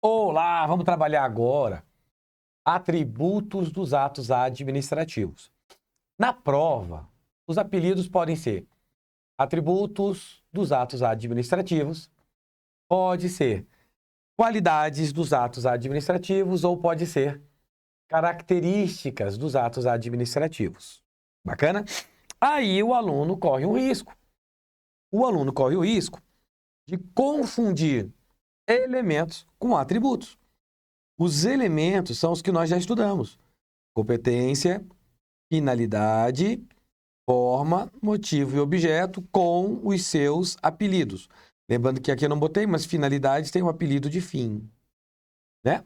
Olá, vamos trabalhar agora atributos dos atos administrativos. Na prova, os apelidos podem ser atributos dos atos administrativos, pode ser qualidades dos atos administrativos ou pode ser características dos atos administrativos. Bacana? Aí o aluno corre um risco. O aluno corre o risco de confundir elementos com atributos. Os elementos são os que nós já estudamos: competência, finalidade, forma, motivo e objeto com os seus apelidos. Lembrando que aqui eu não botei, mas finalidade tem um apelido de fim, né?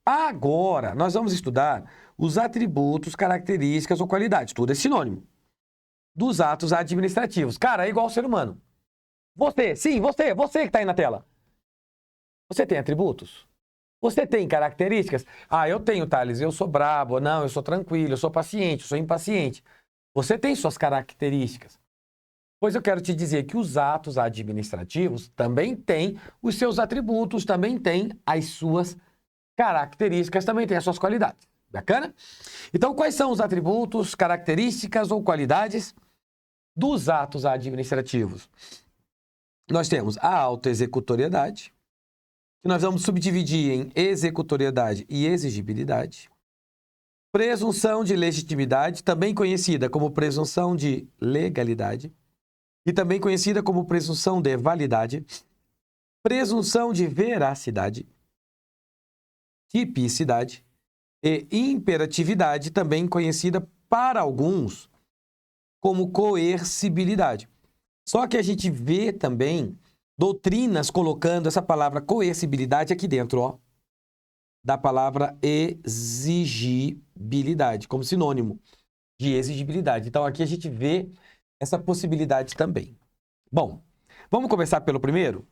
Agora, nós vamos estudar os atributos, características ou qualidades, tudo é sinônimo, dos atos administrativos. Cara, é igual ao ser humano. Você que está aí na tela. Você tem atributos? Você tem características? Ah, eu tenho, Thales, eu sou brabo, não, eu sou tranquilo, eu sou paciente, eu sou impaciente. Você tem suas características. Pois eu quero te dizer que os atos administrativos também têm os seus atributos, também têm as suas características, também têm as suas qualidades. Bacana? Então, quais são os atributos, características ou qualidades dos atos administrativos? Nós temos a autoexecutoriedade, que nós vamos subdividir em executoriedade e exigibilidade. Presunção de legitimidade, também conhecida como presunção de legalidade, e também conhecida como presunção de validade. Presunção de veracidade, tipicidade e imperatividade, também conhecida para alguns como coercibilidade. Só que a gente vê também doutrinas colocando essa palavra coercibilidade aqui dentro, ó, da palavra exigibilidade, como sinônimo de exigibilidade. Então, aqui a gente vê essa possibilidade também. Bom, vamos começar pelo primeiro?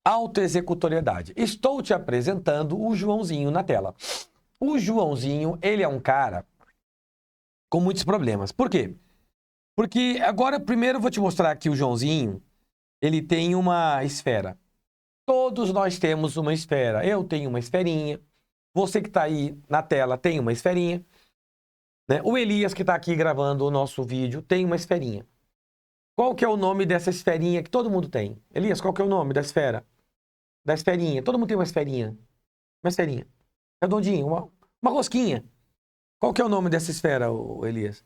Autoexecutoriedade. Estou te apresentando o Joãozinho na tela. O Joãozinho, ele é um cara com muitos problemas. Por quê? Porque agora, primeiro, eu vou te mostrar aqui o Joãozinho. Ele tem uma esfera. Todos nós temos uma esfera. Eu tenho uma esferinha. Você que está aí na tela tem uma esferinha, né? O Elias, que está aqui gravando o nosso vídeo, tem uma esferinha. Qual que é o nome dessa esferinha que todo mundo tem? Elias, qual que é o nome da esfera? Da esferinha. Todo mundo tem uma esferinha. Uma esferinha. Redondinha, uma rosquinha. Qual que é o nome dessa esfera, Elias?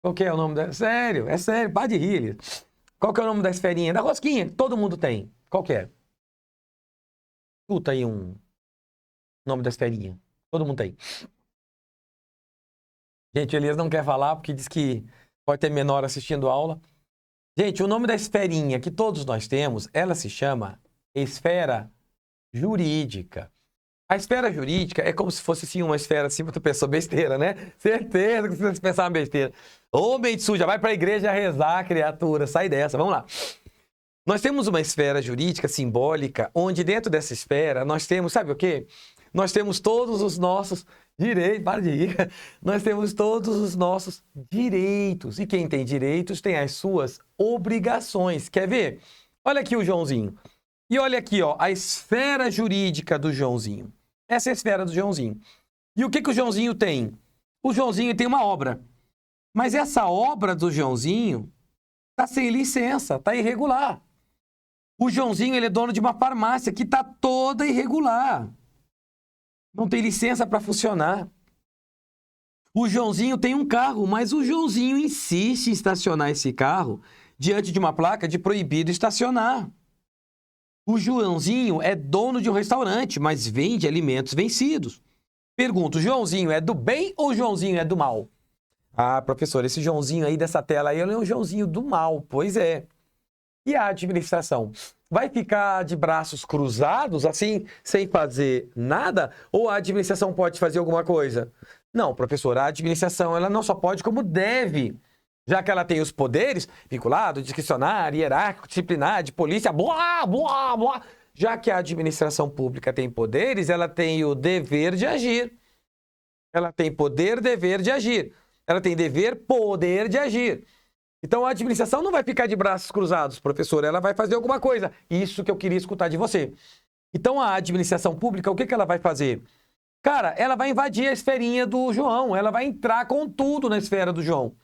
Qual que é o nome da... Sério, é sério, para de rir, Elias. Qual que é o nome da esferinha? Da rosquinha, que todo mundo tem. Qual que é? Escuta aí um nome da esferinha. Todo mundo tem. Gente, o Elias não quer falar porque diz que pode ter menor assistindo a aula. Gente, o nome da esferinha que todos nós temos, ela se chama esfera jurídica. A esfera jurídica é como se fosse assim, uma esfera assim, tu pensou besteira, né? Certeza que você pensar uma besteira. Ô, mente suja, vai para a igreja rezar, criatura. Sai dessa, vamos lá. Nós temos uma esfera jurídica simbólica, onde dentro dessa esfera nós temos, sabe o quê? Nós temos todos os nossos direitos. Para de ir. Nós temos todos os nossos direitos. E quem tem direitos tem as suas obrigações. Quer ver? Olha aqui o Joãozinho. E olha aqui, ó, a esfera jurídica do Joãozinho. Essa é a esfera do Joãozinho. E o que que o Joãozinho tem? O Joãozinho tem uma obra. Mas essa obra do Joãozinho está sem licença, está irregular. O Joãozinho, ele é dono de uma farmácia que está toda irregular. Não tem licença para funcionar. O Joãozinho tem um carro, mas o Joãozinho insiste em estacionar esse carro diante de uma placa de proibido estacionar. O Joãozinho é dono de um restaurante, mas vende alimentos vencidos. Pergunto, o Joãozinho é do bem ou o Joãozinho é do mal? Ah, professor, esse Joãozinho aí dessa tela aí, ele é um Joãozinho do mal. Pois é. E a administração? Vai ficar de braços cruzados, assim, sem fazer nada? Ou a administração pode fazer alguma coisa? Não, professor, a administração ela não só pode, como deve. Já que ela tem os poderes vinculados, discricionário, hierárquico, disciplinar, de polícia, blá, blá, blá. Já que a administração pública tem poderes, ela tem o dever de agir. Ela tem poder, dever de agir. Ela tem dever, poder de agir. Então, a administração não vai ficar de braços cruzados, professor. Ela vai fazer alguma coisa. Isso que eu queria escutar de você. Então, a administração pública, o que ela vai fazer? Cara, ela vai invadir a esferinha do João, ela vai entrar com tudo na esfera do João.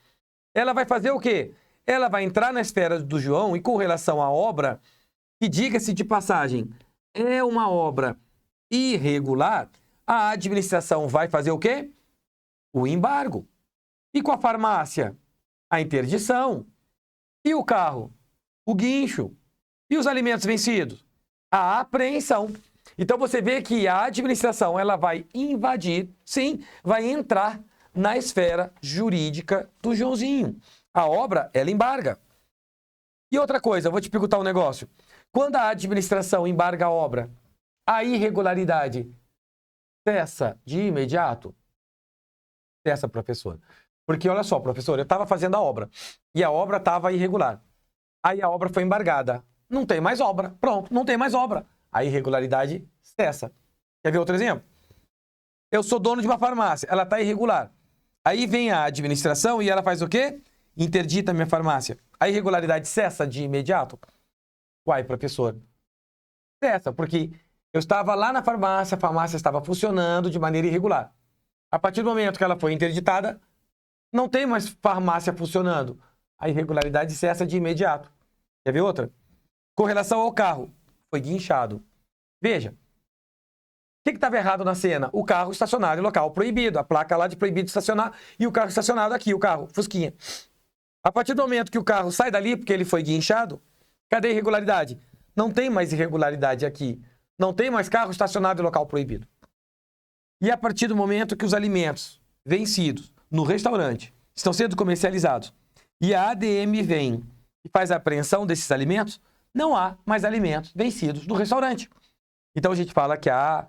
Ela vai fazer o quê? Ela vai entrar na esfera do João e com relação à obra, que diga-se de passagem, é uma obra irregular, a administração vai fazer o quê? O embargo. E com a farmácia? A interdição. E o carro? O guincho. E os alimentos vencidos? A apreensão. Então você vê que a administração ela vai invadir, sim, vai entrar na esfera jurídica do Joãozinho. A obra, ela embarga. E outra coisa, eu vou te perguntar um negócio. Quando a administração embarga a obra, a irregularidade cessa de imediato? Cessa, professor. Porque olha só, professor, eu estava fazendo a obra e a obra estava irregular. Aí a obra foi embargada. Não tem mais obra. Pronto, não tem mais obra. A irregularidade cessa. Quer ver outro exemplo? Eu sou dono de uma farmácia, ela está irregular. Aí vem a administração e ela faz o quê? Interdita a minha farmácia. A irregularidade cessa de imediato? Uai, professor, cessa, porque eu estava lá na farmácia, a farmácia estava funcionando de maneira irregular. A partir do momento que ela foi interditada, não tem mais farmácia funcionando. A irregularidade cessa de imediato. Quer ver outra? Com relação ao carro, foi guinchado. Veja, o que estava errado na cena? O carro estacionado em local proibido, a placa lá de proibido estacionar e o carro estacionado aqui, o carro, fusquinha. A partir do momento que o carro sai dali porque ele foi guinchado, cadê a irregularidade? Não tem mais irregularidade aqui. Não tem mais carro estacionado em local proibido. E a partir do momento que os alimentos vencidos no restaurante estão sendo comercializados e a ADM vem e faz a apreensão desses alimentos, não há mais alimentos vencidos no restaurante. Então a gente fala que a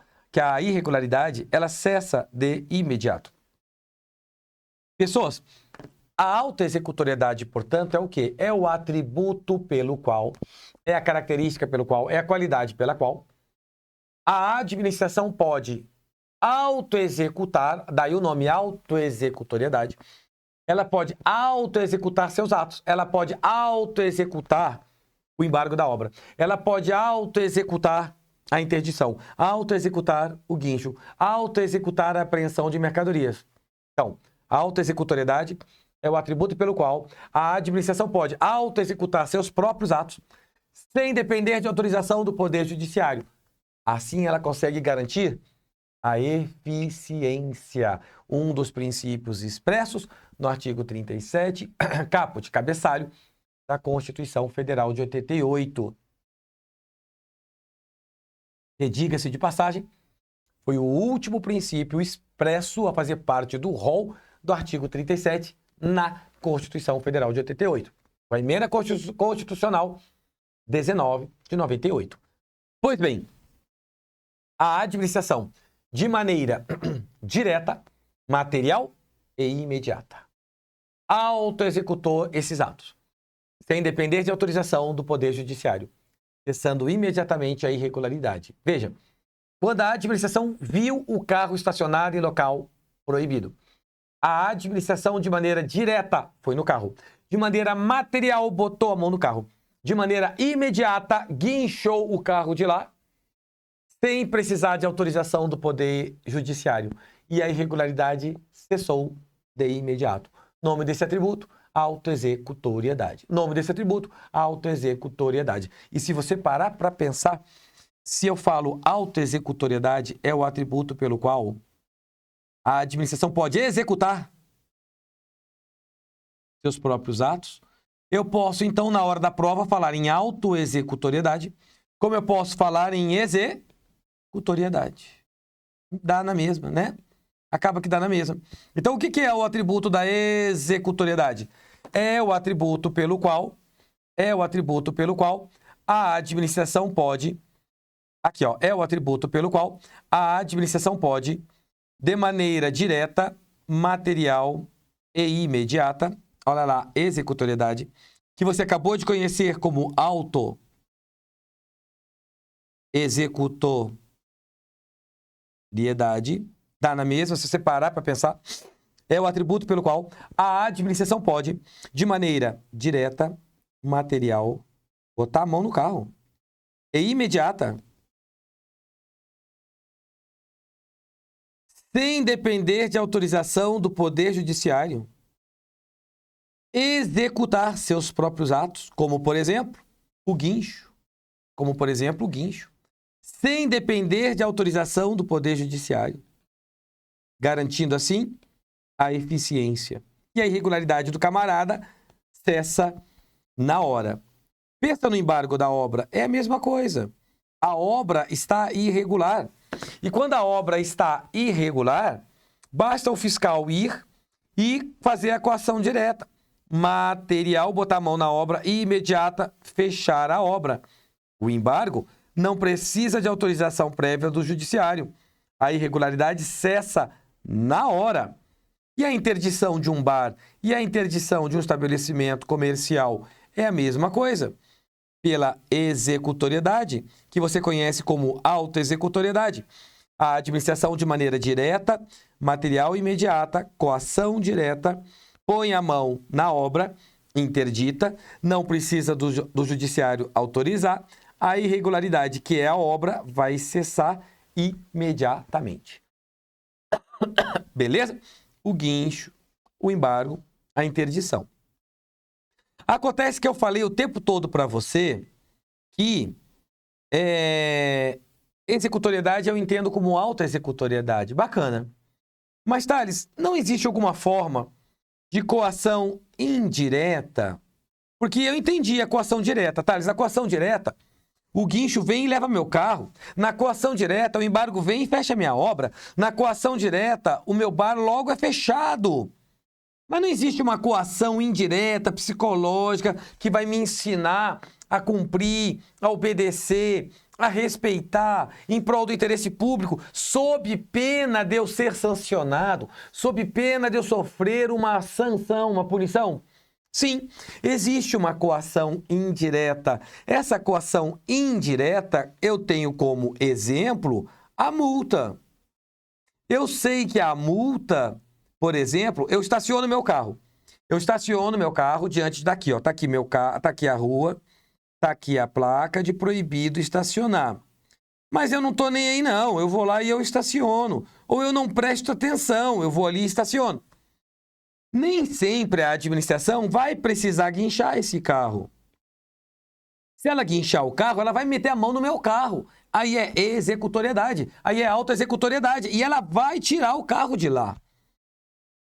irregularidade ela cessa de imediato. Pessoas, a autoexecutoriedade, portanto, é o quê? É o atributo pelo qual, é a característica pelo qual, é a qualidade pela qual a administração pode autoexecutar, daí o nome autoexecutoriedade, ela pode autoexecutar seus atos, ela pode autoexecutar o embargo da obra, ela pode autoexecutar a interdição, autoexecutar o guincho, autoexecutar a apreensão de mercadorias. Então, a autoexecutoriedade é o atributo pelo qual a administração pode autoexecutar seus próprios atos sem depender de autorização do Poder Judiciário. Assim, ela consegue garantir a eficiência, um dos princípios expressos no artigo 37, caput, cabeçalho, da Constituição Federal de 88. E diga-se de passagem, foi o último princípio expresso a fazer parte do rol do artigo 37 na Constituição Federal de 88. A emenda constitucional 19 de 98. Pois bem, a administração, de maneira direta, material e imediata, autoexecutou esses atos, sem depender de autorização do Poder Judiciário, cessando imediatamente a irregularidade. Veja, quando a administração viu o carro estacionado em local proibido, a administração, de maneira direta, foi no carro. De maneira material, botou a mão no carro. De maneira imediata, guinchou o carro de lá, sem precisar de autorização do Poder Judiciário. E a irregularidade cessou de imediato. Nome desse atributo, autoexecutoriedade. Nome desse atributo, autoexecutoriedade. E se você parar para pensar, se eu falo autoexecutoriedade, é o atributo pelo qual a administração pode executar seus próprios atos. Eu posso, então, na hora da prova, falar em autoexecutoriedade, como eu posso falar em executoriedade. Dá na mesma, né? Acaba que dá na mesma. Então, o que é o atributo da executoriedade? É o atributo pelo qual a administração pode, aqui ó, é o atributo pelo qual a administração pode, de maneira direta, material e imediata, olha lá, executoriedade, que você acabou de conhecer como auto-executoriedade, dá na mesma, se você parar para pensar, é o atributo pelo qual a administração pode, de maneira direta, material, botar a mão no carro, e imediata, sem depender de autorização do Poder Judiciário, executar seus próprios atos, como, por exemplo, o guincho, sem depender de autorização do Poder Judiciário, garantindo, assim, a eficiência. E a irregularidade do camarada cessa na hora. Pensa no embargo da obra, é a mesma coisa. A obra está irregular. E quando a obra está irregular, basta o fiscal ir e fazer a coação direta. Material, botar a mão na obra e imediata fechar a obra. O embargo não precisa de autorização prévia do judiciário. A irregularidade cessa na hora. E a interdição de um bar e a interdição de um estabelecimento comercial é a mesma coisa. Pela executoriedade, que você conhece como autoexecutoriedade. A administração de maneira direta, material imediata, coação direta, põe a mão na obra, interdita, não precisa do judiciário autorizar, a irregularidade, que é a obra, vai cessar imediatamente. Beleza? O guincho, o embargo, a interdição. Acontece que eu falei o tempo todo para você que executoriedade eu entendo como autoexecutoriedade. Bacana. Mas, Thales, não existe alguma forma de coação indireta? Porque eu entendi a coação direta. Thales, a coação direta, o guincho vem e leva meu carro. Na coação direta, o embargo vem e fecha minha obra. Na coação direta, o meu bar logo é fechado. Mas não existe uma coação indireta, psicológica, que vai me ensinar a cumprir, a obedecer, a respeitar em prol do interesse público, sob pena de eu ser sancionado, sob pena de eu sofrer uma sanção, uma punição? Sim, existe uma coação indireta. Essa coação indireta eu tenho como exemplo a multa. Eu sei que a multa, por exemplo, eu estaciono meu carro. Eu estaciono meu carro diante daqui, ó. Tá aqui meu carro, tá aqui a rua, tá aqui a placa de proibido estacionar. Mas eu não tô nem aí não, eu vou lá e eu estaciono. Ou eu não presto atenção, eu vou ali e estaciono. Nem sempre a administração vai precisar guinchar esse carro. Se ela guinchar o carro, ela vai meter a mão no meu carro. Aí é executoriedade, aí é autoexecutoriedade. E ela vai tirar o carro de lá.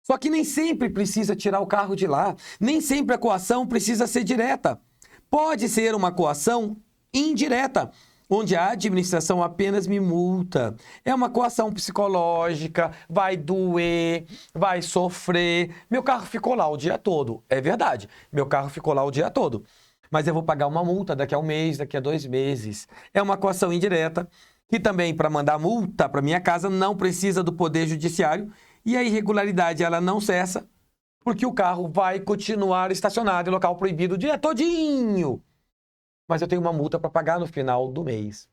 Só que nem sempre precisa tirar o carro de lá. Nem sempre a coação precisa ser direta. Pode ser uma coação indireta, onde a administração apenas me multa. É uma coação psicológica, vai doer, vai sofrer. Meu carro ficou lá o dia todo. É verdade, meu carro ficou lá o dia todo. Mas eu vou pagar uma multa daqui a um mês, daqui a 2 meses. É uma coação indireta, que também, para mandar multa para minha casa, não precisa do Poder Judiciário. E a irregularidade, ela não cessa, porque o carro vai continuar estacionado em local proibido o dia todinho. Mas eu tenho uma multa para pagar no final do mês.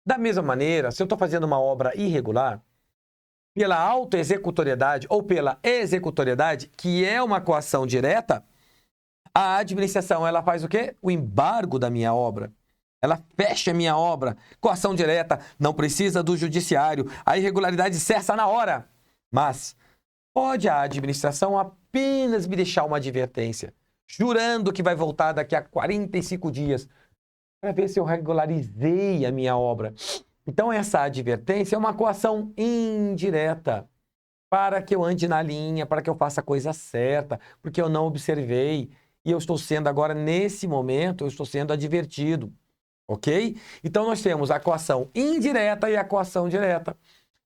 Da mesma maneira, se eu estou fazendo uma obra irregular, pela autoexecutoriedade ou pela executoriedade, que é uma coação direta, a administração, ela faz o quê? O embargo da minha obra. Ela fecha a minha obra. Coação direta, não precisa do judiciário. A irregularidade cessa na hora. Mas pode a administração apenas me deixar uma advertência, jurando que vai voltar daqui a 45 dias para ver se eu regularizei a minha obra. Então, essa advertência é uma coação indireta para que eu ande na linha, para que eu faça a coisa certa, porque eu não observei e eu estou sendo agora, nesse momento, eu estou sendo advertido, ok? Então, nós temos a coação indireta e a coação direta.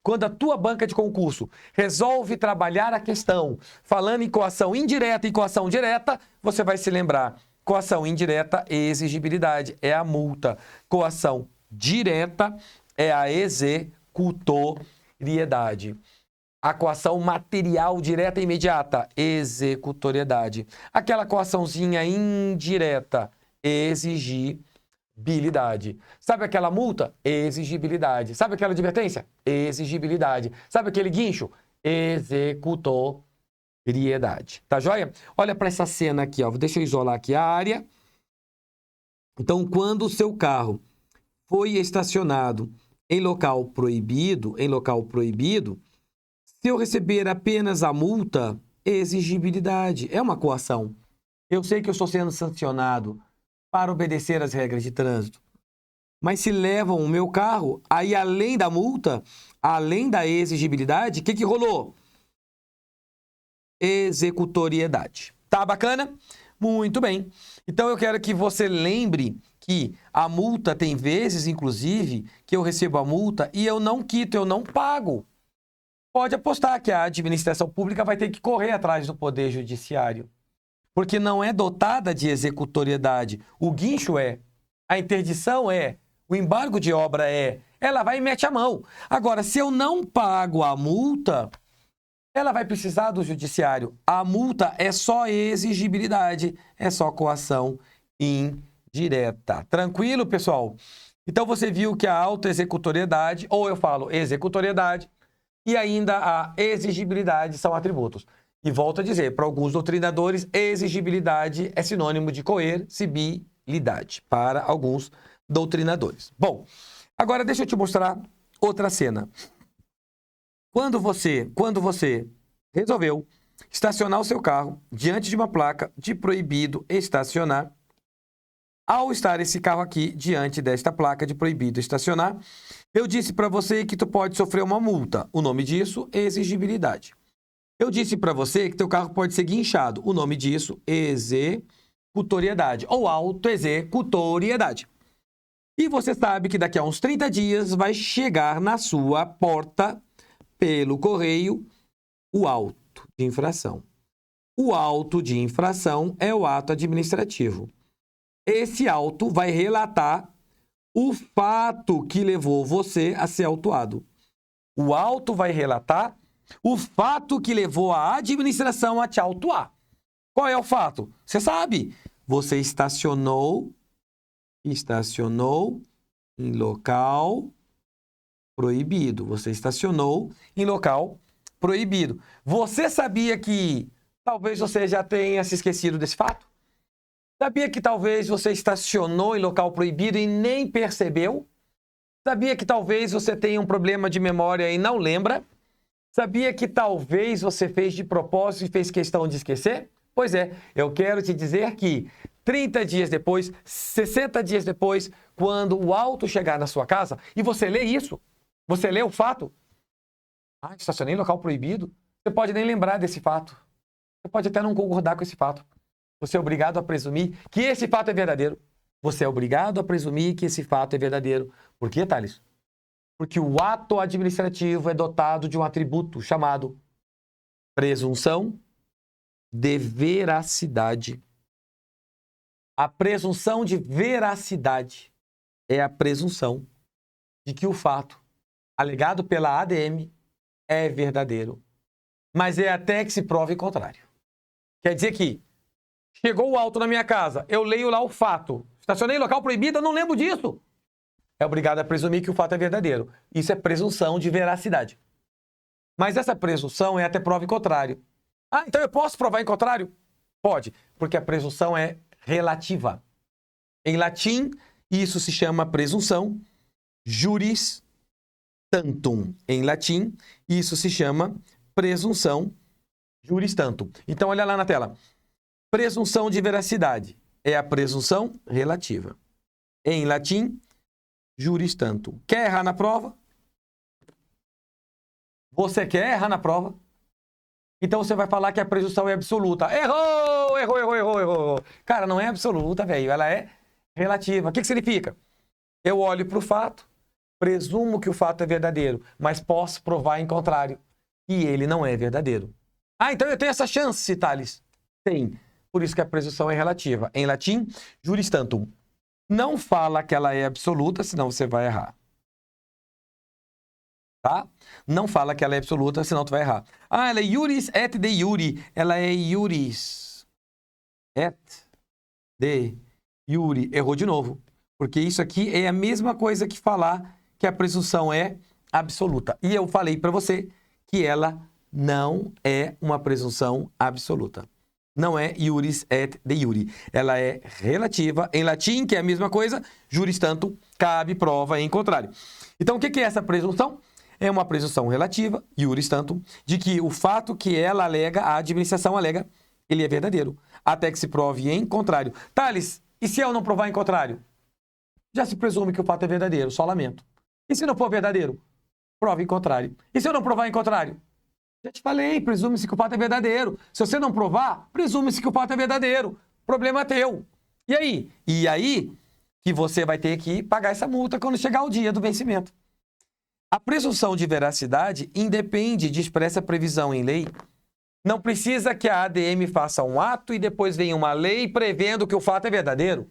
Quando a tua banca de concurso resolve trabalhar a questão falando em coação indireta e coação direta, você vai se lembrar. Coação indireta é exigibilidade, é a multa. Coação direta é a executoriedade. A coação material direta e imediata, executoriedade. Aquela coaçãozinha indireta, exigibilidade. Sabe aquela multa? Exigibilidade. Sabe aquela advertência? Exigibilidade. Sabe aquele guincho? Executoriedade. Tá joia? Olha para essa cena aqui, ó. Deixa eu isolar aqui a área. Então, quando o seu carro foi estacionado em local proibido, Se eu receber apenas a multa, exigibilidade. É uma coação. Eu sei que eu estou sendo sancionado para obedecer às regras de trânsito. Mas se levam o meu carro, aí além da multa, além da exigibilidade, o que rolou? Executoriedade. Tá bacana? Muito bem. Então eu quero que você lembre que a multa tem vezes, inclusive, que eu recebo a multa e eu não quito, eu não pago. Pode apostar que a administração pública vai ter que correr atrás do Poder Judiciário, porque não é dotada de executoriedade. O guincho é, a interdição é, o embargo de obra é, ela vai e mete a mão. Agora, se eu não pago a multa, ela vai precisar do judiciário. A multa é só exigibilidade, é só coação indireta. Tranquilo, pessoal? Então, você viu que a autoexecutoriedade, ou eu falo executoriedade, e ainda a exigibilidade são atributos. E volto a dizer, para alguns doutrinadores, exigibilidade é sinônimo de coercibilidade, para alguns doutrinadores. Bom, agora deixa eu te mostrar outra cena. Quando você resolveu estacionar o seu carro diante de uma placa de proibido estacionar, ao estar esse carro aqui diante desta placa de proibido estacionar, eu disse para você que tu pode sofrer uma multa. O nome disso, exigibilidade. Eu disse para você que teu carro pode ser guinchado. O nome disso, executoriedade ou autoexecutoriedade. E você sabe que daqui a uns 30 dias vai chegar na sua porta, pelo correio, o auto de infração. O auto de infração é o ato administrativo. Esse auto vai relatar o fato que levou você a ser autuado. O auto vai relatar o fato que levou a administração a te autuar. Qual é o fato? Você sabe. Você estacionou em local proibido. Você estacionou em local proibido. Você sabia que talvez você já tenha se esquecido desse fato? Sabia que talvez você estacionou em local proibido e nem percebeu? Sabia que talvez você tenha um problema de memória e não lembra? Sabia que talvez você fez de propósito e fez questão de esquecer? Pois é, eu quero te dizer que 30 dias depois, 60 dias depois, quando o auto chegar na sua casa e você lê isso, você lê o fato, estacionei em local proibido, você pode nem lembrar desse fato. Você pode até não concordar com esse fato. Você é obrigado a presumir que esse fato é verdadeiro. Você é obrigado a presumir que esse fato é verdadeiro. Por quê, Thales? Porque o ato administrativo é dotado de um atributo chamado presunção de veracidade. A presunção de veracidade é a presunção de que o fato alegado pela ADM é verdadeiro. Mas é até que se prove o contrário. Quer dizer que chegou o auto na minha casa, eu leio lá o fato. Estacionei em local proibido, eu não lembro disso. É obrigado a presumir que o fato é verdadeiro. Isso é presunção de veracidade. Mas essa presunção é até prova em contrário. Então eu posso provar em contrário? Pode, porque a presunção é relativa. Em latim, isso se chama presunção juris tantum. Em latim, isso se chama presunção juris tantum. Então, olha lá na tela. Presunção de veracidade é a presunção relativa. Em latim, juris tantum. Quer errar na prova? Você quer errar na prova? Então você vai falar que a presunção é absoluta. Errou. Cara, não é absoluta, velho. Ela é relativa. O que significa? Eu olho para o fato, presumo que o fato é verdadeiro, mas posso provar em contrário, que ele não é verdadeiro. Então eu tenho essa chance, Thales? Tem. Por isso que a presunção é relativa. Em latim, juris tantum. Não fala que ela é absoluta, senão você vai errar. Tá? Não fala que ela é absoluta, senão tu vai errar. Ela é iuris et de iure. Ela é iuris et de iure. Errou de novo. Porque isso aqui é a mesma coisa que falar que a presunção é absoluta. E eu falei para você que ela não é uma presunção absoluta. Não é iuris et de iure. Ela é relativa. Em latim, que é a mesma coisa, juris tantum, cabe prova em contrário. Então, o que é essa presunção? é uma presunção relativa, iuris tantum, de que o fato que ela alega, a administração alega, ele é verdadeiro, até que se prove em contrário. Thales, e se eu não provar em contrário? Já se presume que o fato é verdadeiro, só lamento. E se não for verdadeiro? Prova em contrário. E se eu não provar em contrário? Já te falei, presume-se que o fato é verdadeiro. Se você não provar, presume-se que o fato é verdadeiro. Problema teu. E aí? E aí que você vai ter que pagar essa multa quando chegar o dia do vencimento. A presunção de veracidade independe de expressa previsão em lei. Não precisa que a ADM faça um ato e depois venha uma lei prevendo que o fato é verdadeiro.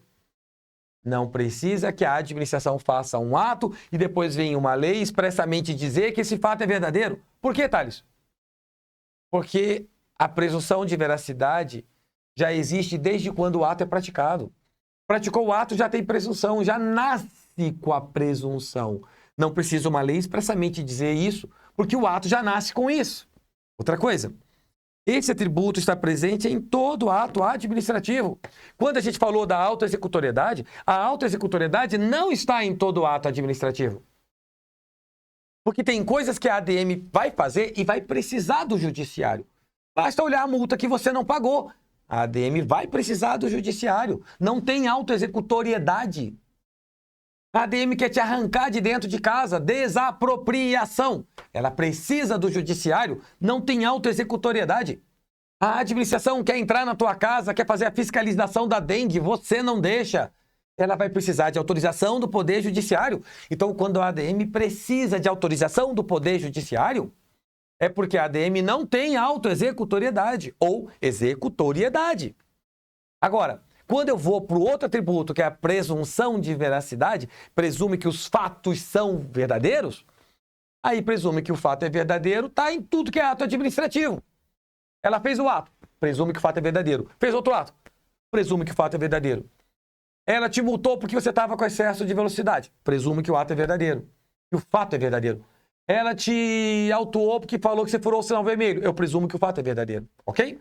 Não precisa que a administração faça um ato e depois venha uma lei expressamente dizer que esse fato é verdadeiro. Por quê, Thales? Porque a presunção de veracidade já existe desde quando o ato é praticado. Praticou o ato, já tem presunção, já nasce com a presunção. Não precisa uma lei expressamente dizer isso, porque o ato já nasce com isso. Outra coisa, esse atributo está presente em todo ato administrativo. Quando a gente falou da autoexecutoriedade, a autoexecutoriedade não está em todo ato administrativo. Porque tem coisas que a ADM vai fazer e vai precisar do judiciário. Basta olhar a multa que você não pagou. A ADM vai precisar do judiciário. Não tem autoexecutoriedade. A ADM quer te arrancar de dentro de casa. Desapropriação. Ela precisa do judiciário. Não tem autoexecutoriedade. A administração quer entrar na tua casa, quer fazer a fiscalização da dengue. Você não deixa. Ela vai precisar de autorização do Poder Judiciário. Então, quando a ADM precisa de autorização do Poder Judiciário, é porque a ADM não tem autoexecutoriedade ou executoriedade. Agora, quando eu vou para o outro atributo, que é a presunção de veracidade, presume que os fatos são verdadeiros, aí presume que o fato é verdadeiro, está em tudo que é ato administrativo. Ela fez o ato, presume que o fato é verdadeiro. Fez outro ato, presume que o fato é verdadeiro. Ela te multou porque você estava com excesso de velocidade. Presume que o ato é verdadeiro. Que o fato é verdadeiro. Ela te autuou porque falou que você furou o sinal vermelho. Eu presumo que o fato é verdadeiro. Ok?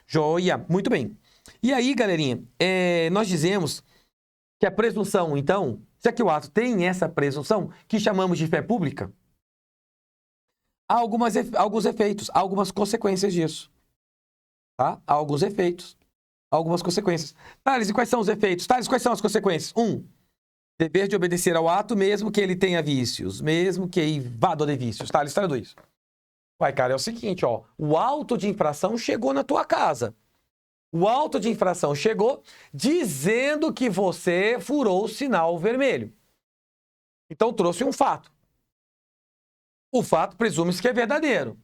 Joia. Muito bem. E aí, galerinha, nós dizemos que a presunção, então, já que o ato tem essa presunção, que chamamos de fé pública, há alguns efeitos, há algumas consequências disso. Tá? Há alguns efeitos. Algumas consequências. Thales, e quais são os efeitos? Thales, quais são as consequências? 1. Dever de obedecer ao ato, mesmo que ele tenha vícios. Mesmo que invada de vícios. Thales, traduz. Uai, cara, é o seguinte, ó. O auto de infração chegou na tua casa. O auto de infração chegou dizendo que você furou o sinal vermelho. Então, trouxe um fato. O fato presume-se que é verdadeiro.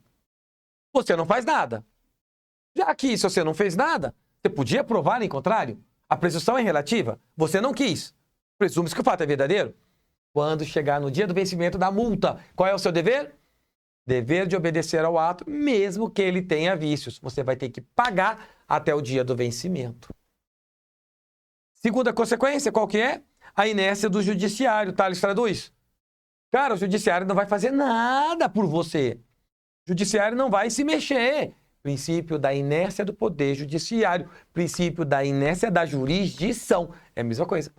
Você não faz nada. Já que se você não fez nada, você podia provar em contrário? A presunção é relativa? Você não quis. Presume-se que o fato é verdadeiro? Quando chegar no dia do vencimento da multa, qual é o seu dever? Dever de obedecer ao ato, mesmo que ele tenha vícios. Você vai ter que pagar até o dia do vencimento. Segunda consequência, qual que é? A inércia do judiciário. Thales, traduz. Cara, o judiciário não vai fazer nada por você. O judiciário não vai se mexer. Princípio da inércia do Poder Judiciário. Princípio da inércia da jurisdição. É a mesma coisa.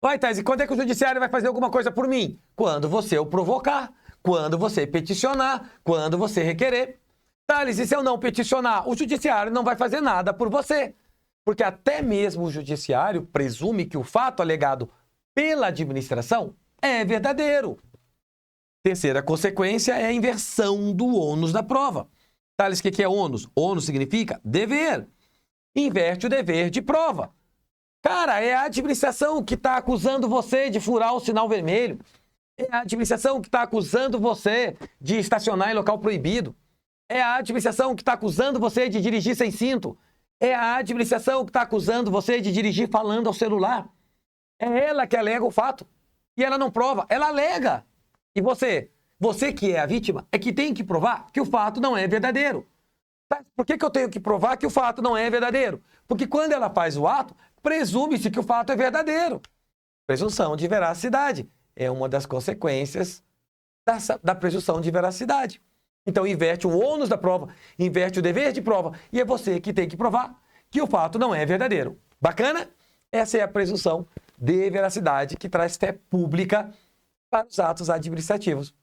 Vai, Thais, e quando é que o Judiciário vai fazer alguma coisa por mim? Quando você o provocar, quando você peticionar, quando você requerer. Thales, e se eu não peticionar? O Judiciário não vai fazer nada por você. Porque até mesmo o Judiciário presume que o fato alegado pela administração é verdadeiro. Terceira consequência é a inversão do ônus da prova. Thales, o que é ônus? Ônus significa dever. Inverte o dever de prova. Cara, é a administração que está acusando você de furar o sinal vermelho. É a administração que está acusando você de estacionar em local proibido. É a administração que está acusando você de dirigir sem cinto. É a administração que está acusando você de dirigir falando ao celular. É ela que alega o fato. E ela não prova, ela alega. E você que é a vítima, é que tem que provar que o fato não é verdadeiro. Por que eu tenho que provar que o fato não é verdadeiro? Porque quando ela faz o ato, presume-se que o fato é verdadeiro. Presunção de veracidade é uma das consequências da presunção de veracidade. Então, inverte o ônus da prova, inverte o dever de prova, e é você que tem que provar que o fato não é verdadeiro. Bacana? Essa é a presunção de veracidade que traz fé pública para os atos administrativos.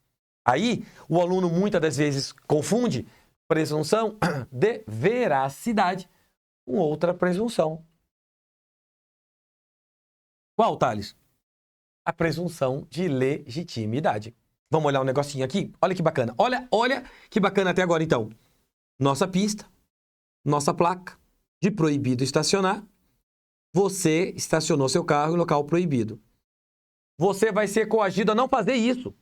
Aí, o aluno muitas das vezes confunde presunção de veracidade com outra presunção. Qual, Thales? A presunção de legitimidade. Vamos olhar um negocinho aqui? Olha que bacana. Olha que bacana até agora, então. Nossa pista, nossa placa de proibido estacionar. Você estacionou seu carro em local proibido. Você vai ser coagido a não fazer isso.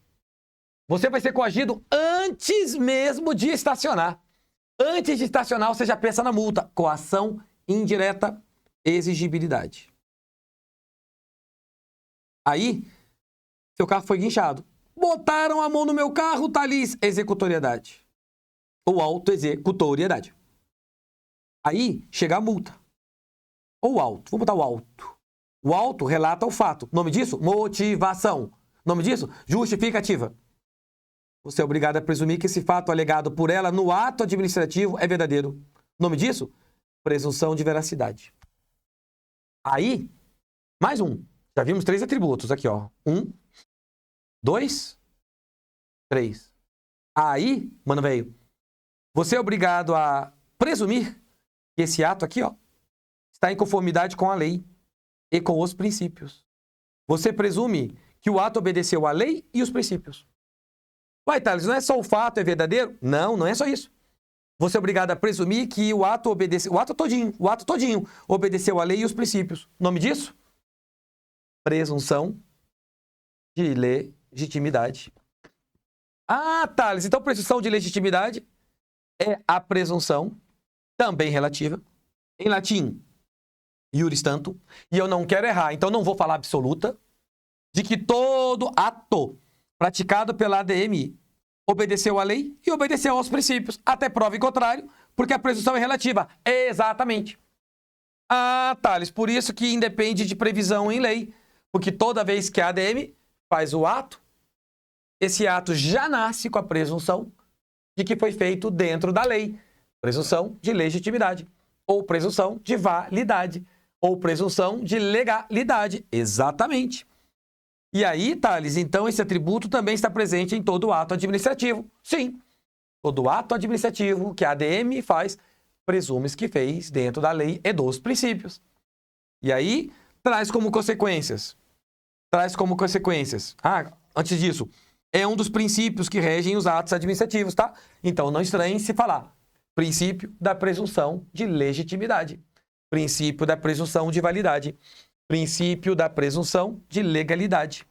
Você vai ser coagido antes mesmo de estacionar. Antes de estacionar, você já pensa na multa. Coação indireta, exigibilidade. Aí, seu carro foi guinchado. Botaram a mão no meu carro, Thales, executoriedade. Ou auto-executoriedade. Aí, chega a multa. Ou auto. Vamos botar o auto. O auto relata o fato. Nome disso? Motivação. Nome disso? Justificativa. Você é obrigado a presumir que esse fato alegado por ela no ato administrativo é verdadeiro. Nome disso? Presunção de veracidade. Aí, mais um. Já vimos 3 atributos aqui, ó. 1, 2, 3. Aí, mano, velho, você é obrigado a presumir que esse ato aqui, ó, está em conformidade com a lei e com os princípios. Você presume que o ato obedeceu à lei e os princípios. Uai, Thales, não é só o fato é verdadeiro? Não, não é só isso. Você é obrigado a presumir que o ato obedeceu, o ato todinho obedeceu à lei e os princípios. Nome disso? Presunção de legitimidade. Ah, Thales, então presunção de legitimidade é a presunção, também relativa, em latim, iuris tantum, e eu não quero errar, então não vou falar absoluta, de que todo ato praticado pela ADM obedeceu à lei e obedeceu aos princípios, até prova em contrário, porque a presunção é relativa. Exatamente. Ah, Thales, por isso que independe de previsão em lei, porque toda vez que a ADM faz o ato, esse ato já nasce com a presunção de que foi feito dentro da lei. Presunção de legitimidade, ou presunção de validade, ou presunção de legalidade. Exatamente. E aí, Thales, então esse atributo também está presente em todo ato administrativo. Sim, todo ato administrativo que a ADM faz, presume-se que fez dentro da lei e dos princípios. E aí, traz como consequências. Antes disso, é um dos princípios que regem os atos administrativos, tá? Então, não estranhe se falar. Princípio da presunção de legitimidade. Princípio da presunção de validade. Princípio da presunção de legalidade.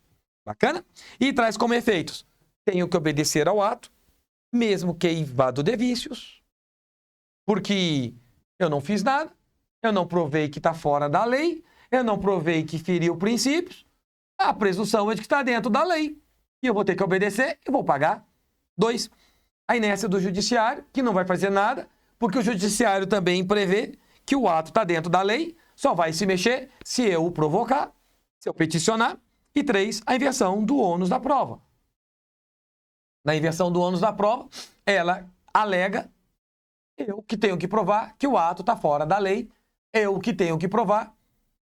Bacana? E traz como efeitos. Tenho que obedecer ao ato, mesmo que eivado de vícios, porque eu não fiz nada, eu não provei que está fora da lei, eu não provei que feriu princípios, a presunção é de que está dentro da lei. E eu vou ter que obedecer e vou pagar. 2. A inércia do judiciário, que não vai fazer nada, porque o judiciário também prevê que o ato está dentro da lei, só vai se mexer se eu o provocar, se eu peticionar. E 3, a inversão do ônus da prova. Na inversão do ônus da prova, ela alega, eu que tenho que provar que o ato está fora da lei, eu que tenho que provar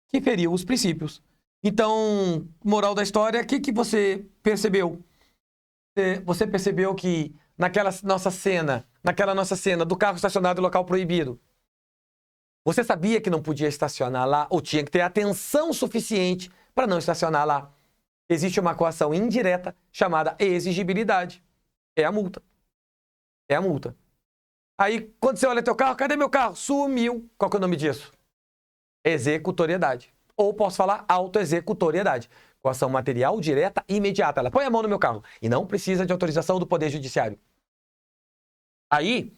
que feriu os princípios. Então, moral da história, o que você percebeu? Você percebeu que naquela nossa cena do carro estacionado em local proibido, você sabia que não podia estacionar lá ou tinha que ter atenção suficiente para não estacionar lá? Existe uma coação indireta chamada exigibilidade. É a multa. É a multa. Aí, quando você olha teu carro, cadê meu carro? Sumiu. Qual que é o nome disso? Executoriedade. Ou posso falar autoexecutoriedade. Coação material direta e imediata. Ela põe a mão no meu carro e não precisa de autorização do Poder Judiciário. Aí,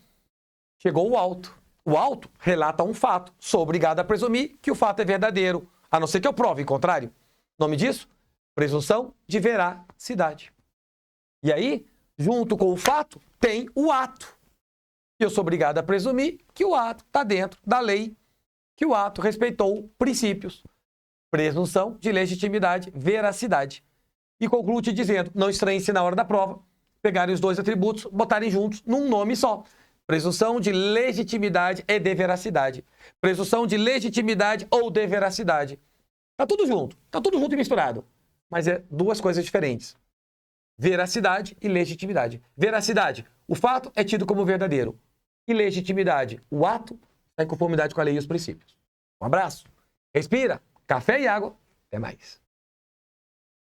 chegou o auto. O auto relata um fato. Sou obrigado a presumir que o fato é verdadeiro, a não ser que eu prove o contrário. Nome disso? Presunção de veracidade. E aí, junto com o fato, tem o ato. E eu sou obrigado a presumir que o ato está dentro da lei, que o ato respeitou princípios. Presunção de legitimidade, veracidade. E conclui te dizendo, não estranhe-se na hora da prova, pegarem os dois atributos, botarem juntos num nome só. Presunção de legitimidade e de veracidade. Presunção de legitimidade ou de veracidade. Tá tudo junto e misturado. Mas é duas coisas diferentes. Veracidade e legitimidade. Veracidade, o fato é tido como verdadeiro. E legitimidade, o ato está em conformidade com a lei e os princípios. Um abraço. Respira, café e água. Até mais.